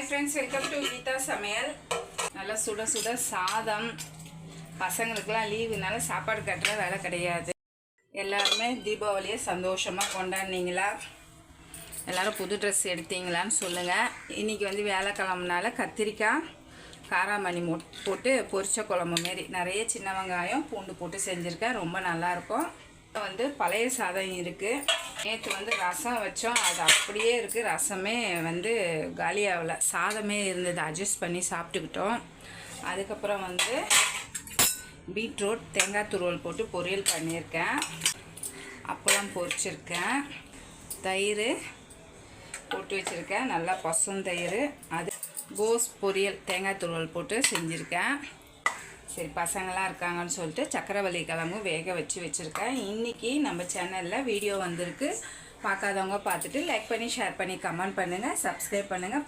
Hi friends, welcome to Geetha சமையல். நல்லா சுட சுட சாதம். பசங்களுக்கெல்லாம் லீவுனால சாப்பாடு கட்டுற வேலை கிடையாது. எல்லாருமே தீபாவளியை சந்தோஷமாக கொண்டாடினீங்களா? எல்லோரும் புது ட்ரெஸ் எடுத்தீங்களான்னு சொல்லுங்கள். இன்றைக்கி வியாழக்கிழமனால கத்திரிக்காய் காராமணி போட்டு பொரிச்ச குழம்பு மாரி நிறைய சின்ன வெங்காயம் பூண்டு போட்டு செஞ்சுருக்கேன். ரொம்ப நல்லாயிருக்கும். பழைய சாதம் இருக்குது. நேற்று ரசம் வச்சோம், அது அப்படியே இருக்குது. ரசமே காலியாகல, சாதமே இருந்தது, அட்ஜஸ்ட் பண்ணி சாப்பிட்டுக்கிட்டோம். அதுக்கப்புறம் பீட்ரூட் தேங்காய் துருவல் போட்டு பொரியல் பண்ணியிருக்கேன். அப்பளம் பொரிச்சிருக்கேன். தயிர் போட்டு வச்சுருக்கேன், நல்லா பசுந்தயிர். அது கோஸ் பொரியல் தேங்காய் துருவல் போட்டு செஞ்சுருக்கேன். சரி, பசங்களாம் இருக்காங்கன்னு சொல்லிட்டு சக்கரவள்ளி கிழங்கு வேக வச்சுருக்கேன். இன்றைக்கி நம்ம சேனலில் வீடியோ வந்திருக்கு. பார்க்காதவங்க பார்த்துட்டு லைக் பண்ணி ஷேர் பண்ணி கமெண்ட் பண்ணுங்கள், சப்ஸ்கிரைப் பண்ணுங்கள்.